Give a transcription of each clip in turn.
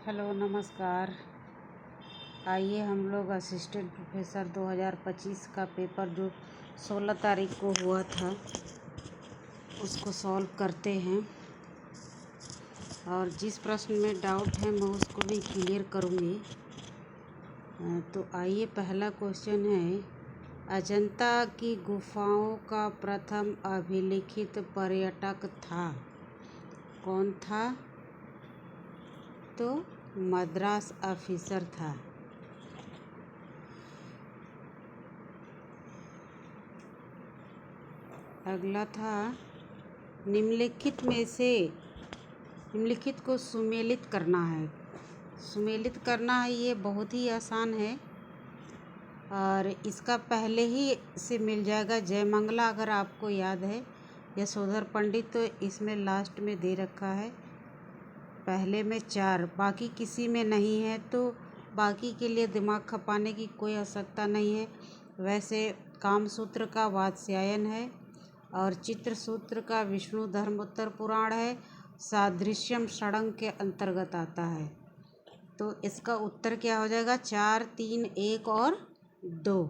Hello नमस्कार। आइए हम लोग असिस्टेंट प्रोफेसर 2025 का पेपर जो 16 तारीख को हुआ था उसको सॉल्व करते हैं, और जिस प्रश्न में डाउट है मैं उसको भी क्लियर करूँगी। तो आइए, पहला क्वेश्चन है, अजंता की गुफाओं का प्रथम अभिलिखित पर्यटक था, कौन था? तो मद्रास ऑफिसर था। अगला था, निम्नलिखित में से निम्नलिखित को सुमेलित करना है। सुमेलित करना है, ये बहुत ही आसान है और इसका पहले ही से मिल जाएगा। जयमंगला अगर आपको याद है, यशोधर पंडित तो इसमें लास्ट में दे रखा है, पहले में 4, बाकी किसी में नहीं है, तो बाकी के लिए दिमाग खपाने की कोई आवश्यकता नहीं है। वैसे कामसूत्र का वात्स्यायन है और चित्रसूत्र का विष्णु धर्मोत्तर पुराण है, सादृश्यम षडंग के अंतर्गत आता है। तो इसका उत्तर क्या हो जाएगा? 4, 3, 1 और 2।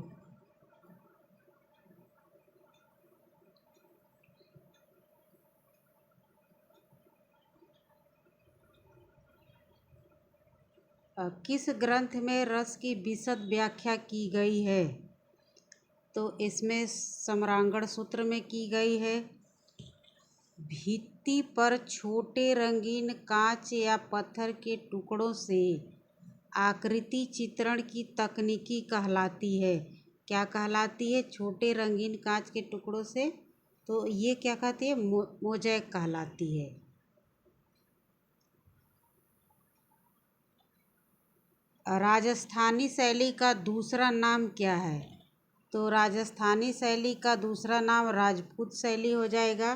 किस ग्रंथ में रस की विशद व्याख्या की गई है? तो इसमें सम्रांगण सूत्र में की गई है। भित्ति पर छोटे रंगीन कांच या पत्थर के टुकड़ों से आकृति चित्रण की तकनीकी कहलाती है। क्या कहलाती है? छोटे रंगीन कांच के टुकड़ों से, तो ये क्या कहती है? मोज़ेक कहलाती है। राजस्थानी शैली का दूसरा नाम क्या है? तो राजस्थानी शैली का दूसरा नाम राजपूत शैली हो जाएगा।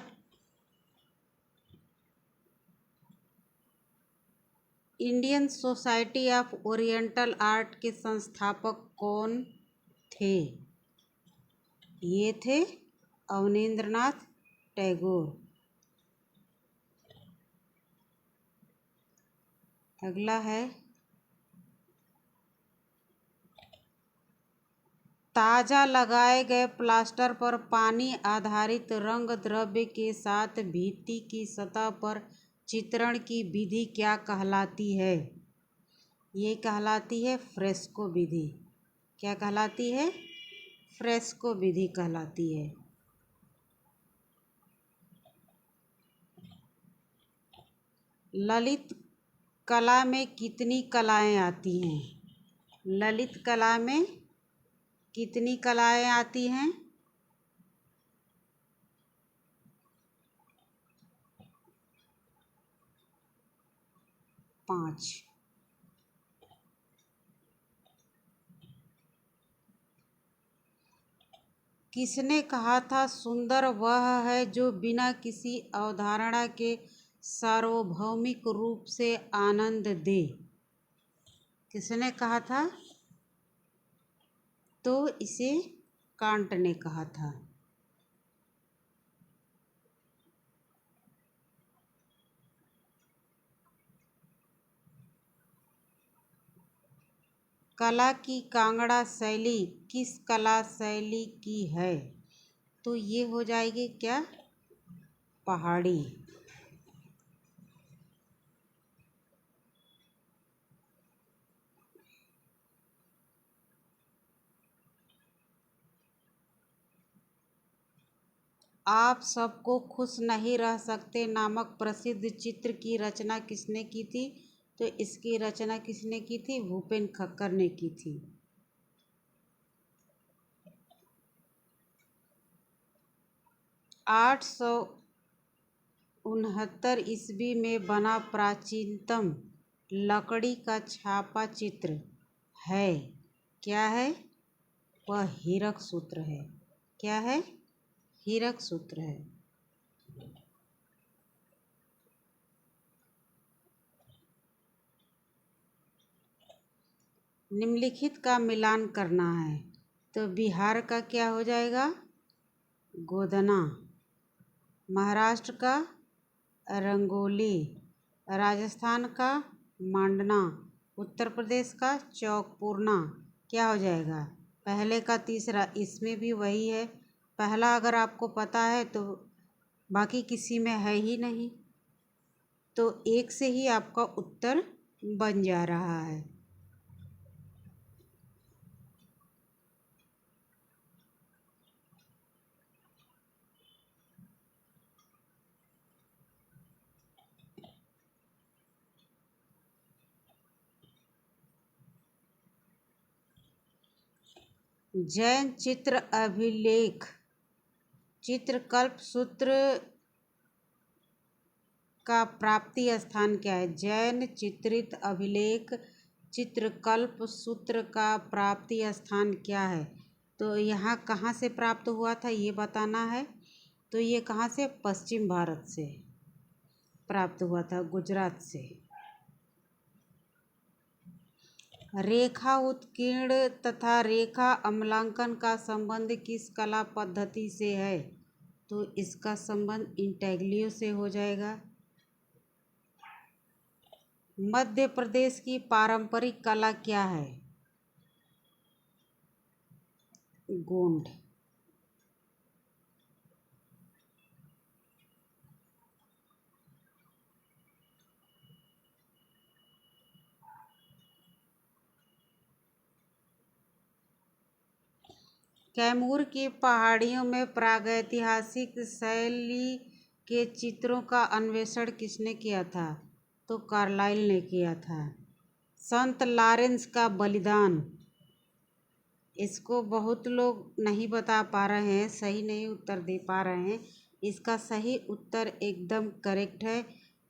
Indian society of oriental art के संस्थापक कौन थे? ये थे अवनींद्रनाथ टैगोर। अगला है, ताज़ा लगाए गए प्लास्टर पर पानी आधारित रंग द्रव्य के साथ भित्ति की सतह पर चित्रण की विधि क्या कहलाती है? ये कहलाती है फ्रेस्को विधि। क्या कहलाती है? फ्रेस्को विधि कहलाती है। ललित कला में कितनी कलाएं आती हैं? ललित कला में कितनी कलाएं आती हैं? 5। किसने कहा था, सुंदर वह है जो बिना किसी अवधारणा के सार्वभौमिक रूप से आनंद दे? किसने कहा था? तो इसे कांट ने कहा था। कला की कांगड़ा शैली किस कला शैली की है? तो ये हो जाएगी क्या? पहाड़ी। आप सबको खुश नहीं रह सकते नामक प्रसिद्ध चित्र की रचना किसने की थी? तो इसकी रचना किसने की थी? भूपेन खक्कर ने की थी। आठ सौ 69 ईस्वी में बना प्राचीनतम लकड़ी का छापा चित्र है, क्या है? वह हीरक सूत्र है। क्या है? हीरक सूत्र है। निम्नलिखित का मिलान करना है, तो बिहार का क्या हो जाएगा? गोदना। महाराष्ट्र का रंगोली, राजस्थान का मांडना। उत्तर प्रदेश का चौकपूरना क्या हो जाएगा? पहले का तीसरा, इसमें भी वही है। पहला अगर आपको पता है तो बाकी किसी में है ही नहीं, तो एक से ही आपका उत्तर बन जा रहा है। जैन चित्र अभिलेख चित्रकल्प सूत्र का प्राप्ति स्थान क्या है? जैन चित्रित अभिलेख चित्रकल्प सूत्र का प्राप्ति स्थान क्या है? तो यहाँ कहाँ से प्राप्त हुआ था ये बताना है। तो ये कहाँ से? पश्चिम भारत से प्राप्त हुआ था, गुजरात से। रेखा उत्कीर्ण तथा रेखा अम्लांकन का संबंध किस कला पद्धति से है? तो इसका संबंध इंटेग्लियो से हो जाएगा। मध्य प्रदेश की पारंपरिक कला क्या है? गोंड। कैमूर की पहाड़ियों में प्रागैतिहासिक शैली के चित्रों का अन्वेषण किसने किया था? तो कार्लाइल ने किया था। संत लॉरेंस का बलिदान, इसको बहुत लोग नहीं बता पा रहे हैं, सही नहीं उत्तर दे पा रहे हैं। इसका सही उत्तर एकदम करेक्ट है,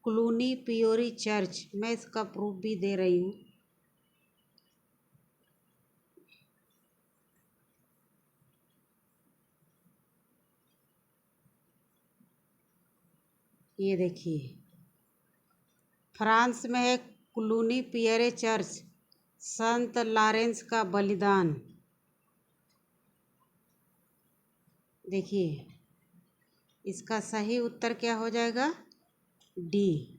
क्लूनी पियोरी चर्च। मैं इसका प्रूफ भी दे रही हूँ। ये देखिए, फ्रांस में है क्लूनी पियरे चर्च, संत लॉरेंस का बलिदान। देखिए, इसका सही उत्तर क्या हो जाएगा? डी।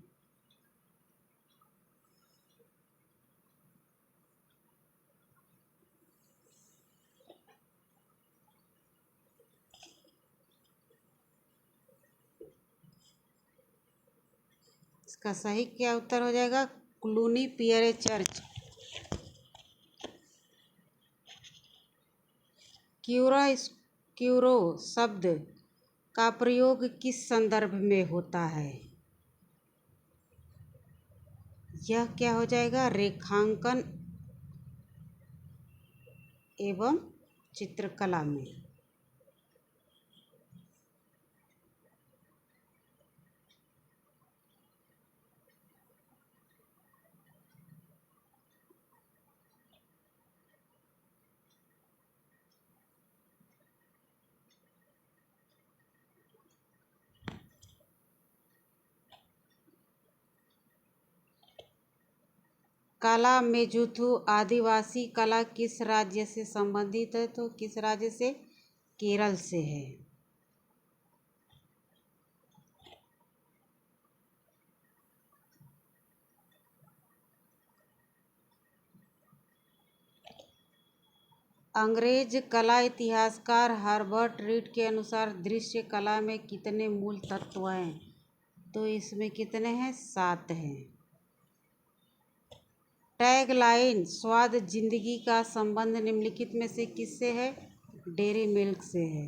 इसका सही क्या उत्तर हो जाएगा? Clooney Pierre church. क्यूरो शब्द का प्रयोग किस संदर्भ में होता है? यह क्या हो जाएगा? रेखांकन एवं चित्रकला में। कला मेजुथु आदिवासी कला किस राज्य से संबंधित है? तो किस राज्य से? केरल से है। अंग्रेज कला इतिहासकार हर्बर्ट रीड के अनुसार दृश्य कला में कितने मूल तत्व हैं? तो इसमें कितने हैं? 7 हैं। टैगलाइन स्वाद जिंदगी का संबंध निम्नलिखित में से किससे है? डेयरी मिल्क से है।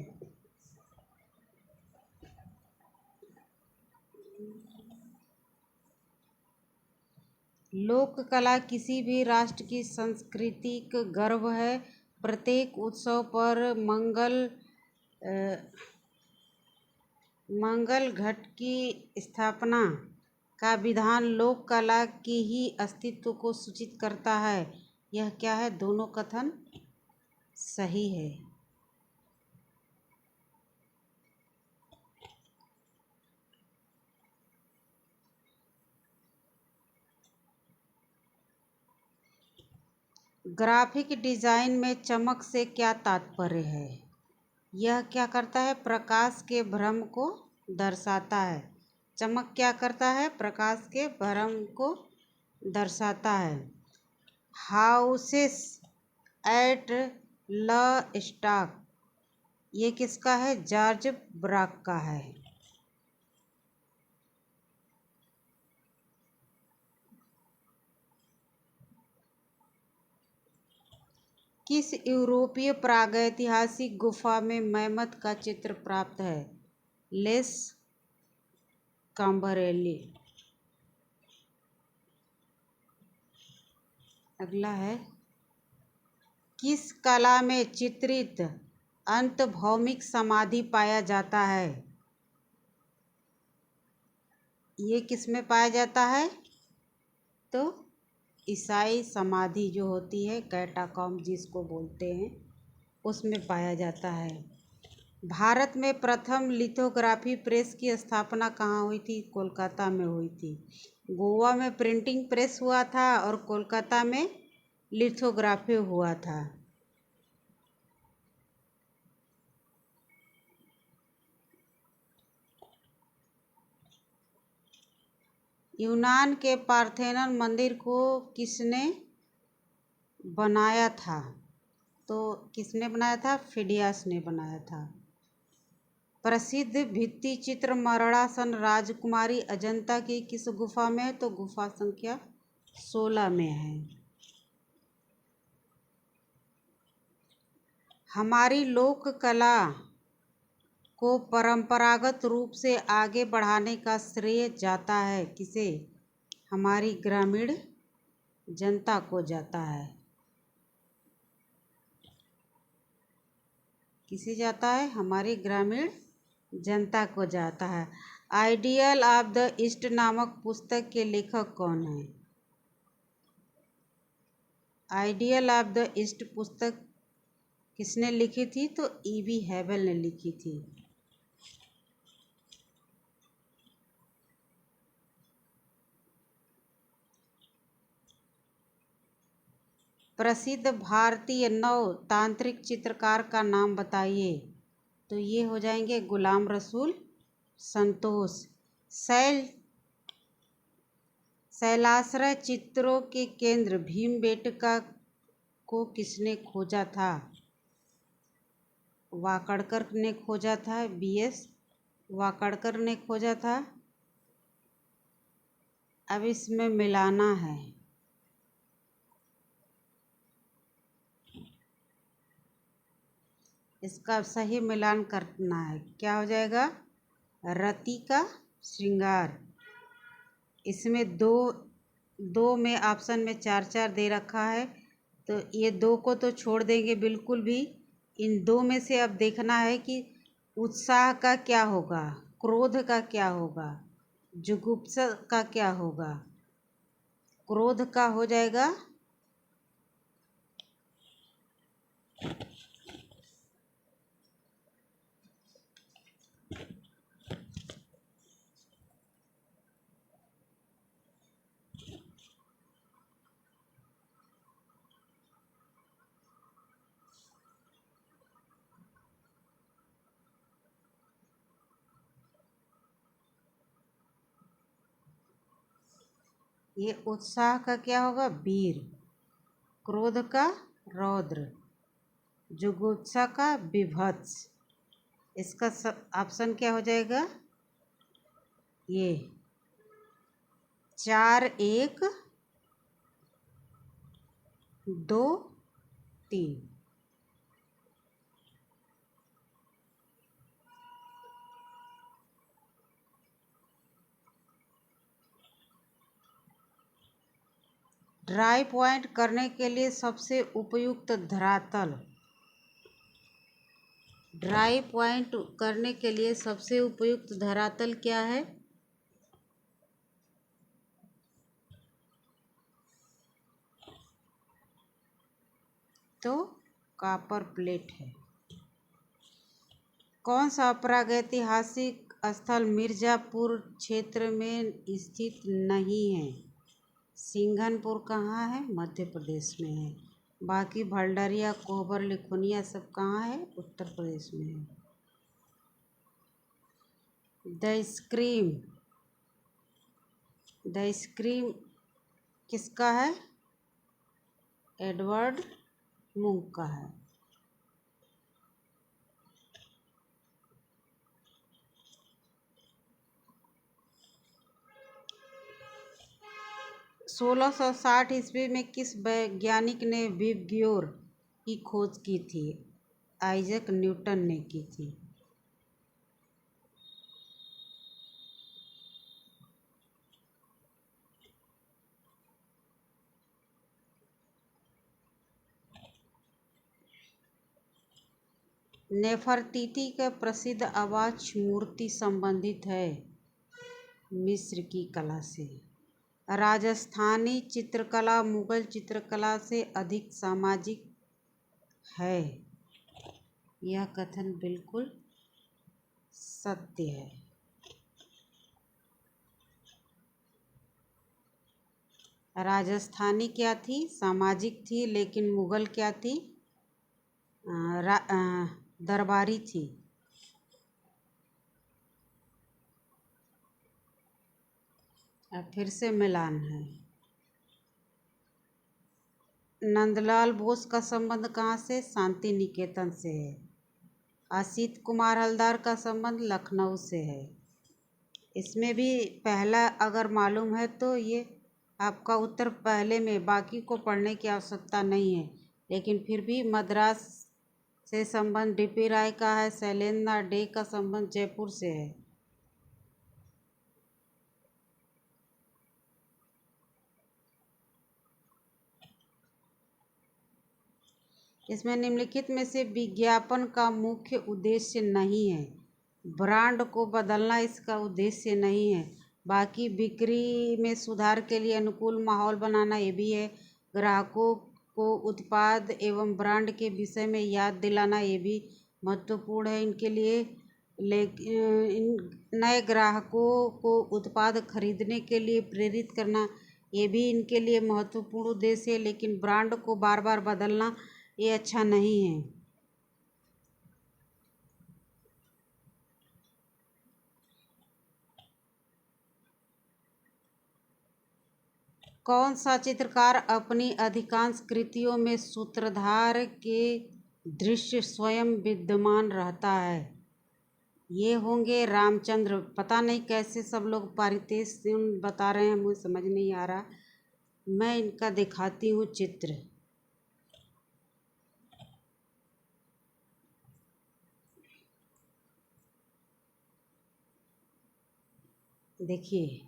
लोक कला किसी भी राष्ट्र की सांस्कृतिक गर्व है। प्रत्येक उत्सव पर मंगल घट की स्थापना का विधान लोक कला की ही अस्तित्व को सूचित करता है। यह क्या है? दोनों कथन सही है। ग्राफिक डिजाइन में चमक से क्या तात्पर्य है? यह क्या करता है? प्रकाश के भ्रम को दर्शाता है। चमक क्या करता है? प्रकाश के भ्रम को दर्शाता है। हाउसेस एट ल स्टॉक, ये किसका है? जॉर्ज ब्राक का है। किस यूरोपीय प्रागैतिहासिक गुफा में मैमथ का चित्र प्राप्त है? लेस काम्बरेली। अगला है, किस कला में चित्रित अंतभौमिक समाधि पाया जाता है? ये किस में पाया जाता है? तो ईसाई समाधि जो होती है, कैटाकॉम्ब जिसको बोलते हैं, उसमें पाया जाता है। भारत में प्रथम लिथोग्राफी प्रेस की स्थापना कहाँ हुई थी? कोलकाता में हुई थी। गोवा में प्रिंटिंग प्रेस हुआ था और कोलकाता में लिथोग्राफी हुआ था। यूनान के पार्थेनन मंदिर को किसने बनाया था? तो किसने बनाया था? फिडियास ने बनाया था। प्रसिद्ध भित्ति चित्र मरणासन राजकुमारी अजंता की किस गुफा में है? तो गुफा संख्या 16 में है। हमारी लोक कला को परंपरागत रूप से आगे बढ़ाने का श्रेय जाता है किसे? हमारी ग्रामीण जनता को जाता है। किसे जाता है? हमारी ग्रामीण जनता को जाता है। आइडियल ऑफ द ईस्ट नामक पुस्तक के लेखक कौन है? आइडियल ऑफ द ईस्ट पुस्तक किसने लिखी थी? तो ईवी हैवेल ने लिखी थी। प्रसिद्ध भारतीय नव तांत्रिक चित्रकार का नाम बताइए। तो ये हो जाएंगे गुलाम रसूल संतोष। शैलाश्रय चित्रों के केंद्र भीमबेटका को किसने खोजा था? वाकड़कर ने खोजा था। बीएस वाकड़कर ने खोजा था। अब इसमें मिलाना है। इसका सही मिलान करना है। क्या हो जाएगा? रति का श्रृंगार। इसमें दो में ऑप्शन में 4-4 दे रखा है, तो ये 2 को तो छोड़ देंगे बिल्कुल भी। इन 2 में से अब देखना है कि उत्साह का क्या होगा, क्रोध का क्या होगा, जुगुप्सा का क्या होगा। क्रोध का हो जाएगा ये उत्साह का क्या होगा? वीर। क्रोध का रौद्र। जुगुप्सा का विभत्स। इसका ऑप्शन क्या हो जाएगा? ये 4-1-2-3। ड्राई पॉइंट करने के लिए सबसे उपयुक्त धरातल। ड्राई पॉइंट करने के लिए सबसे उपयुक्त धरातल क्या है? तो कॉपर प्लेट है। कौन सा प्रागैतिहासिक स्थल मिर्ज़ापुर क्षेत्र में स्थित नहीं है? सिंघनपुर कहाँ है? मध्य प्रदेश में है। बाकी भलडरिया, कोहबर, लिखुनिया सब कहाँ है? उत्तर प्रदेश में है। द स्क्रीम किसका है? एडवर्ड मुंक का है। सोलह सौ 60 ईस्वी में किस वैज्ञानिक ने विबग्योर की खोज की थी? आइजैक न्यूटन ने की थी। नेफरटीटी का प्रसिद्ध आवाज मूर्ति संबंधित है मिस्र की कला से। राजस्थानी चित्रकला मुगल चित्रकला से अधिक सामाजिक है। यह कथन बिल्कुल सत्य है। राजस्थानी क्या थी? सामाजिक थी, लेकिन मुगल क्या थी? दरबारी थी। अब फिर से मिलान है। नंदलाल बोस का संबंध कहाँ से? शांति निकेतन से है। असित कुमार हलदर का संबंध लखनऊ से है। इसमें भी पहला अगर मालूम है तो ये आपका उत्तर पहले में, बाकी को पढ़ने की आवश्यकता नहीं है। लेकिन फिर भी मद्रास से संबंध डीपी राय का है। शैलेंद्र डे का संबंध जयपुर से है। इसमें निम्नलिखित में से विज्ञापन का मुख्य उद्देश्य नहीं है। ब्रांड को बदलना इसका उद्देश्य नहीं है। बाकी बिक्री में सुधार के लिए अनुकूल माहौल बनाना ये भी है। ग्राहकों को उत्पाद एवं ब्रांड के विषय में याद दिलाना ये भी महत्वपूर्ण है इनके लिए। लेकिन नए ग्राहकों को उत्पाद खरीदने के लिए प्रेरित करना ये भी इनके लिए महत्वपूर्ण उद्देश्य है। लेकिन ब्रांड को बार बार बदलना ये अच्छा नहीं है। कौन सा चित्रकार अपनी अधिकांश कृतियों में सूत्रधार के दृश्य स्वयं विद्यमान रहता है? ये होंगे रामचंद्र। पता नहीं कैसे सब लोग पारितेश बता रहे हैं, मुझे समझ नहीं आ रहा। मैं इनका दिखाती हूँ चित्र। देखिए,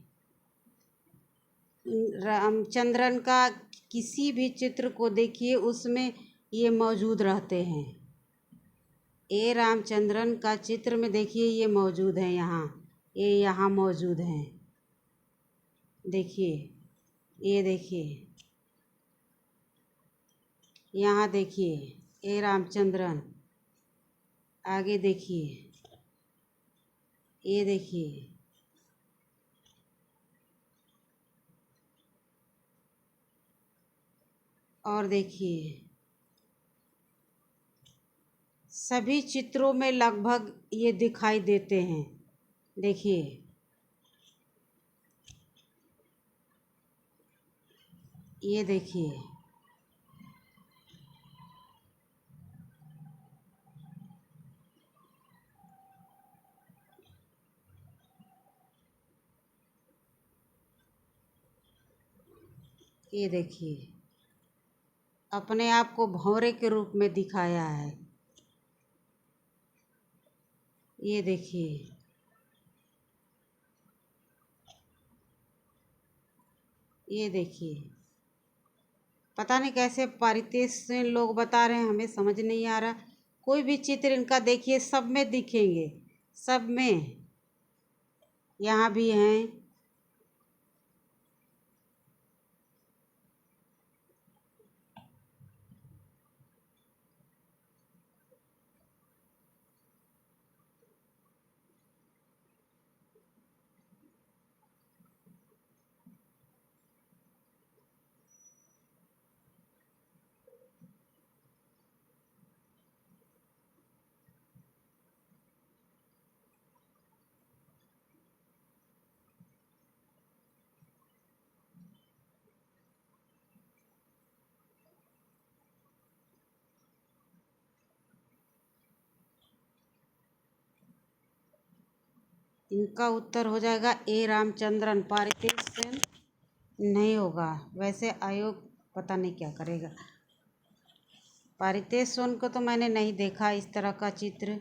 रामचंद्रन का किसी भी चित्र को देखिए, उसमें ये मौजूद रहते हैं। ए रामचंद्रन का चित्र में देखिए ये मौजूद है यहाँ, ये यहाँ मौजूद हैं। देखिए, ये देखिए, यहाँ देखिए ए रामचंद्रन। आगे देखिए, ये देखिए, और देखिए, सभी चित्रों में लगभग ये दिखाई देते हैं। देखिए, ये देखिए, ये देखिए, अपने आप को भंवरे के रूप में दिखाया है। ये देखिए, ये देखिए, पता नहीं कैसे पारितेश से लोग बता रहे हैं, हमें समझ नहीं आ रहा। कोई भी चित्र इनका देखिए, सब में दिखेंगे, सब में। यहाँ भी हैं। इनका उत्तर हो जाएगा ए रामचंद्रन। पारितेश सेन नहीं होगा। वैसे आयोग पता नहीं क्या करेगा। पारितेश सोन को तो मैंने नहीं देखा इस तरह का चित्र।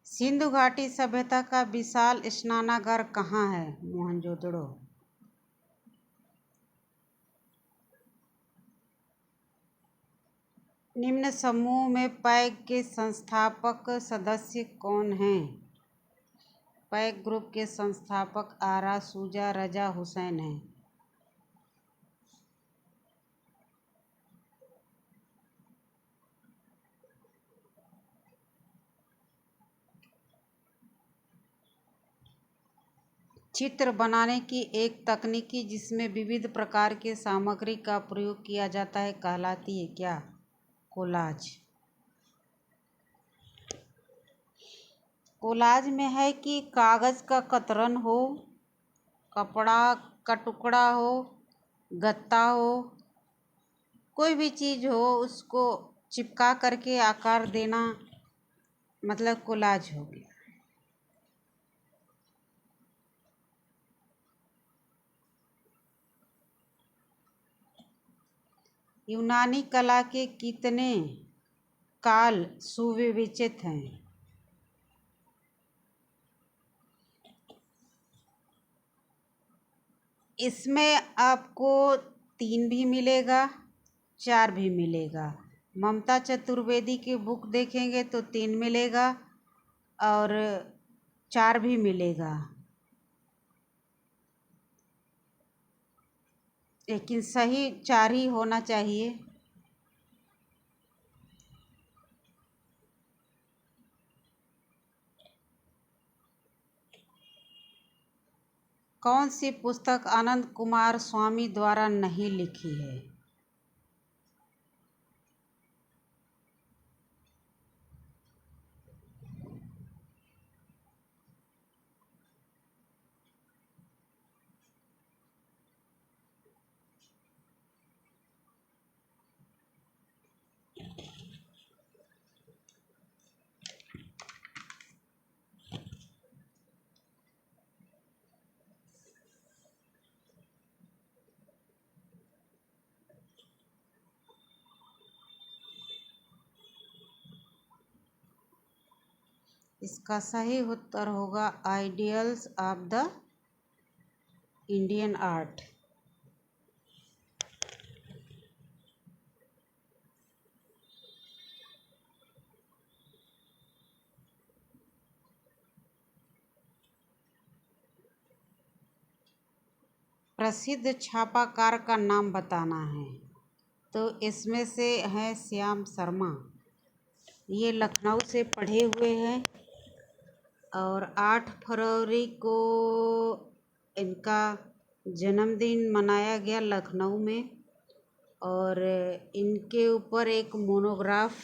सिंधु घाटी सभ्यता का विशाल स्नानागार कहाँ है? मोहनजोदड़ो। निम्न समूह में पैग के संस्थापक सदस्य कौन हैं? पैग ग्रुप के संस्थापक आरा सूजा रजा हुसैन हैं। चित्र बनाने की एक तकनीकी जिसमें विविध प्रकार के सामग्री का प्रयोग किया जाता है कहलाती है क्या? कोलाज। कोलाज में है कि कागज का कतरन हो, कपड़ा का टुकड़ा हो, गत्ता हो, कोई भी चीज़ हो उसको चिपका करके आकार देना, मतलब कोलाज हो गया। यूनानी कला के कितने काल सुविवेचित हैं? इसमें आपको 3 भी मिलेगा, 4 भी मिलेगा। ममता चतुर्वेदी की बुक देखेंगे तो 3 मिलेगा और 4 भी मिलेगा, लेकिन सही 4 ही होना चाहिए। कौन सी पुस्तक आनंद कुमार स्वामी द्वारा नहीं लिखी है? इसका सही उत्तर होगा ideals of the Indian art. प्रसिद्ध छापाकार का नाम बताना है, तो इसमें से है श्याम शर्मा। ये लखनऊ से पढ़े हुए हैं और 8 फरवरी को इनका जन्मदिन मनाया गया लखनऊ में, और इनके ऊपर एक मोनोग्राफ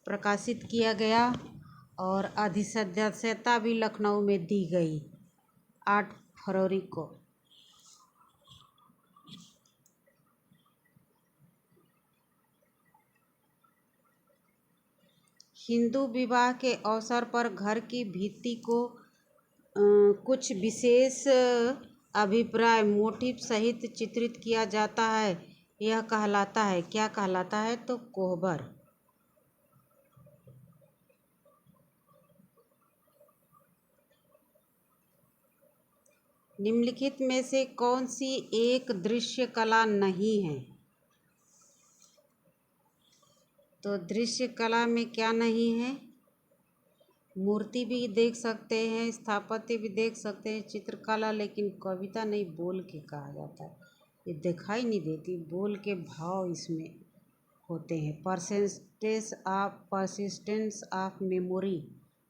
प्रकाशित किया गया और अधिसदस्यता भी लखनऊ में दी गई 8 फरवरी को। हिंदू विवाह के अवसर पर घर की भित्ति को कुछ विशेष अभिप्राय मोटिव सहित चित्रित किया जाता है, यह कहलाता है क्या? कहलाता है तो कोहबर। निम्नलिखित में से कौन सी एक दृश्य कला नहीं है? तो दृश्य कला में क्या नहीं है? मूर्ति भी देख सकते हैं, स्थापत्य भी देख सकते हैं, चित्रकला, लेकिन कविता नहीं, बोल के कहा जाता है। ये दिखाई नहीं देती, बोल के भाव इसमें होते हैं। परसिस्टेंस ऑफ मेमोरी,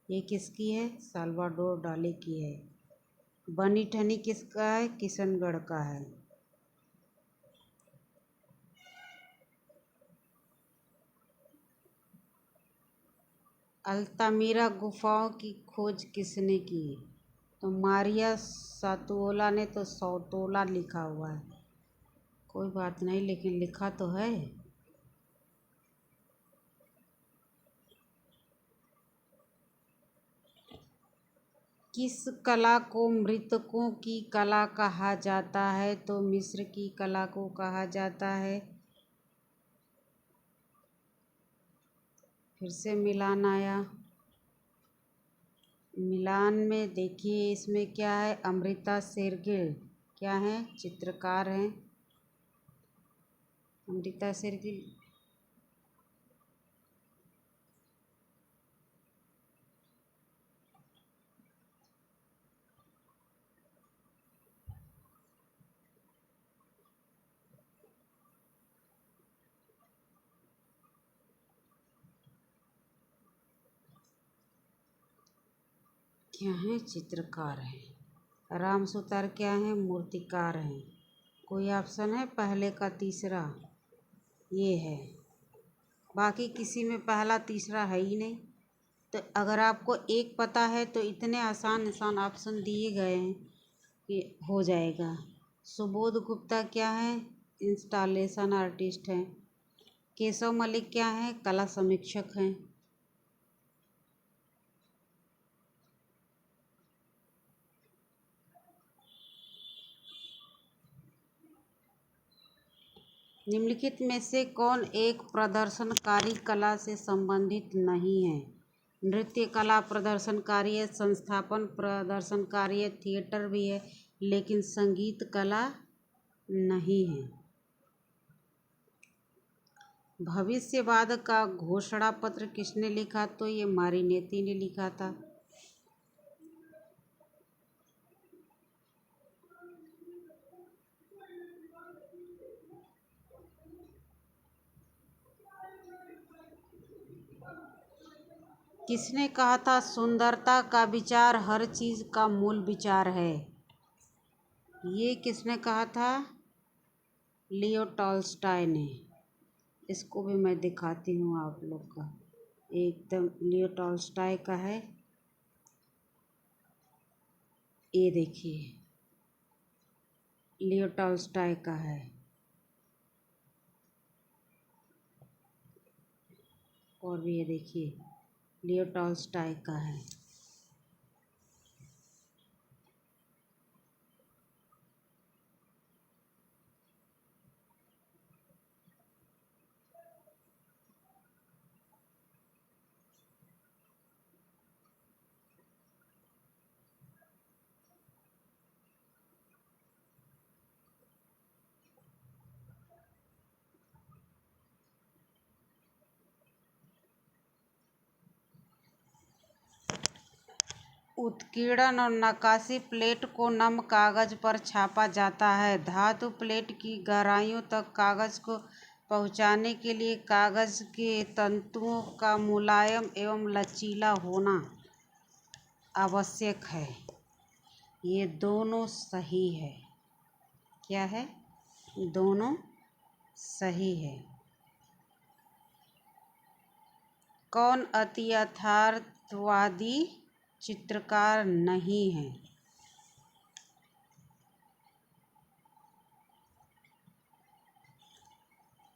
ये किसकी है? साल्वाडोर डाली की है। बनी ठनी किसका है? किशनगढ़ का है। अल्तामिरा गुफाओं की खोज किसने की? तो मारिया सातुओला ने। तो सौतोला लिखा हुआ है, कोई बात नहीं, लेकिन लिखा तो है। किस कला को मृतकों की कला कहा जाता है? तो मिस्र की कला को कहा जाता है। फिर से मिलान आया। मिलान में देखिए इसमें क्या है, अमृता शेरगिल क्या है, चित्रकार हैं अमृता शेरगिल। क्या है, चित्रकार हैं। राम सुतार क्या है, मूर्तिकार हैं। कोई ऑप्शन है पहले का तीसरा? ये है, बाकी किसी में पहला तीसरा है ही नहीं। तो अगर आपको एक पता है तो इतने आसान आसान ऑप्शन दिए गए हैं कि हो जाएगा। सुबोध गुप्ता क्या है, इंस्टॉलेशन आर्टिस्ट हैं। केशव मलिक क्या है, कला समीक्षक हैं। निम्नलिखित में से कौन एक प्रदर्शनकारी कला से संबंधित नहीं है? नृत्य कला प्रदर्शनकारी है, संस्थापन प्रदर्शनकारी है, थिएटर भी है, लेकिन संगीत कला नहीं है। भविष्यवाद का घोषणा पत्र किसने लिखा? तो ये मारिनेती ने लिखा था। किसने कहा था सुंदरता का विचार हर चीज का मूल विचार है? ये किसने कहा था? लियो टॉल्स्टॉय ने। इसको भी मैं दिखाती हूँ आप लोग का, एकदम लियो टॉल्स्टॉय का है। ये देखिए, लियो टॉल्स्टॉय का है। और भी ये देखिए, लियो टॉल्स्टॉय का है। उत्कीर्णन और नक्काशी प्लेट को नम कागज पर छापा जाता है। धातु प्लेट की गहराइयों तक कागज को पहुंचाने के लिए कागज के तंतुओं का मुलायम एवं लचीला होना आवश्यक है। ये दोनों सही है। क्या है? दोनों सही है। कौन अति यथार्थवादी चित्रकार नहीं है?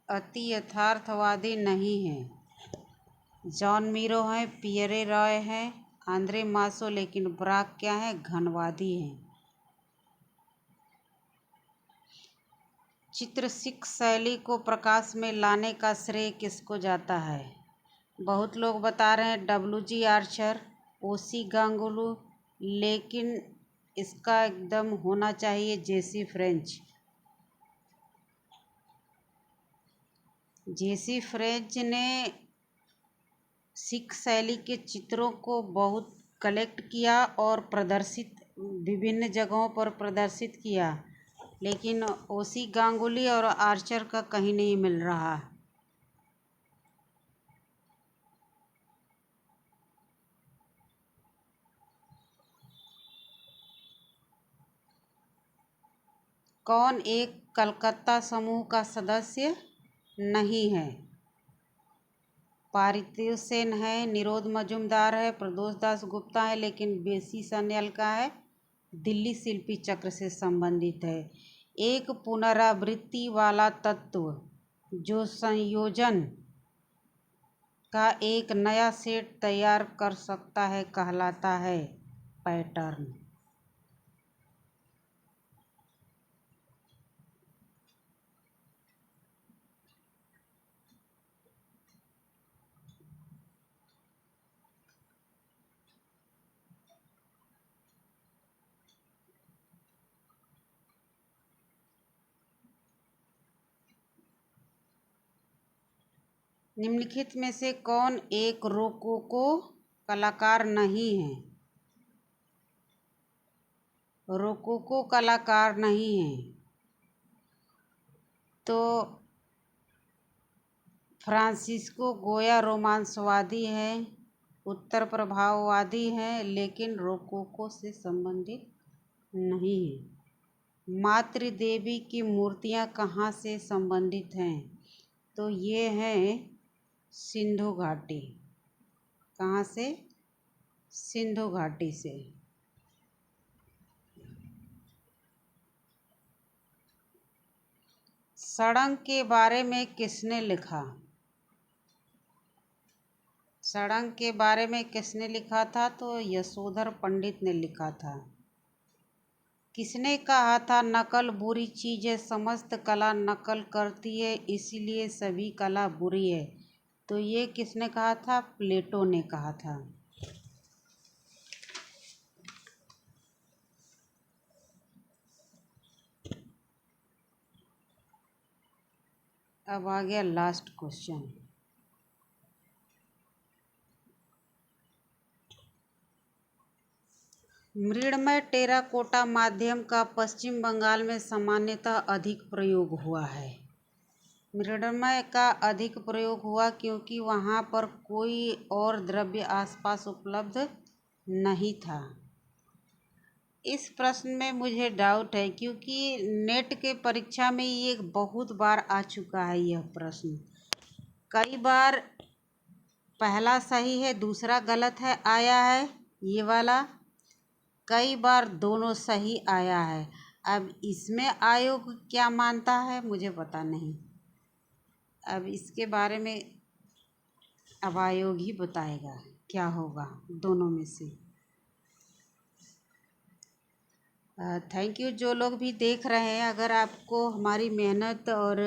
अति यथार्थवादी नहीं है। जॉन मीरो हैं, पियरे रॉय हैं, आंद्रे मासो, लेकिन ब्राक क्या है, घनवादी हैं। चित्रशिक शैली को प्रकाश में लाने का श्रेय किसको जाता है? बहुत लोग बता रहे हैं डब्ल्यू.जी. Archer, OC. गांगुली, लेकिन इसका एकदम होना चाहिए जेसी फ्रेंच। जेसी फ्रेंच ने सिख शैली के चित्रों को बहुत कलेक्ट किया और प्रदर्शित, विभिन्न जगहों पर प्रदर्शित किया, लेकिन ओ.सी. गांगुली और आर्चर का कहीं नहीं मिल रहा। कौन एक कलकत्ता समूह का सदस्य नहीं है? पारितोष सेन है, निरोध मजुमदार है, प्रदोष दास गुप्ता है, लेकिन बेसी सन्याल का है, दिल्ली शिल्पी चक्र से संबंधित है। एक पुनरावृत्ति वाला तत्व जो संयोजन का एक नया सेट तैयार कर सकता है कहलाता है पैटर्न। निम्नलिखित में से कौन एक रोकोको कलाकार नहीं है? रोकोको कलाकार नहीं है तो फ्रांसिस्को गोया रोमांसवादी है, उत्तर प्रभाववादी है, लेकिन रोकोको से संबंधित नहीं है। मातृ देवी की मूर्तियां कहाँ से संबंधित हैं? तो ये हैं सिंधु घाटी। कहाँ से? सिंधु घाटी से। सड़ंग के बारे में किसने लिखा? सड़ंग के बारे में किसने लिखा था? तो यशोधर पंडित ने लिखा था। किसने कहा था नकल बुरी चीज है, समस्त कला नकल करती है, इसीलिए सभी कला बुरी है? तो ये किसने कहा था? प्लेटो ने कहा था। अब आ गया लास्ट क्वेश्चन। मृण्मय टेराकोटा माध्यम का पश्चिम बंगाल में सामान्यतः अधिक प्रयोग हुआ है। मृण्मय का अधिक प्रयोग हुआ क्योंकि वहाँ पर कोई और द्रव्य आसपास उपलब्ध नहीं था। इस प्रश्न में मुझे डाउट है क्योंकि नेट के परीक्षा में ये बहुत बार आ चुका है। यह प्रश्न कई बार पहला सही है दूसरा गलत है आया है, ये वाला कई बार दोनों सही आया है। अब इसमें आयोग क्या मानता है मुझे पता नहीं। अब इसके बारे में अब आयोग ही बताएगा क्या होगा दोनों में से। थैंक यू जो लोग भी देख रहे हैं। अगर आपको हमारी मेहनत और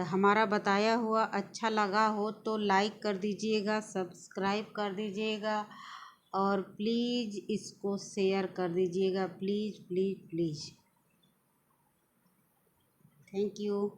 हमारा बताया हुआ अच्छा लगा हो तो लाइक कर दीजिएगा, सब्सक्राइब कर दीजिएगा और प्लीज़ इसको शेयर कर दीजिएगा। Please please please. Thank you.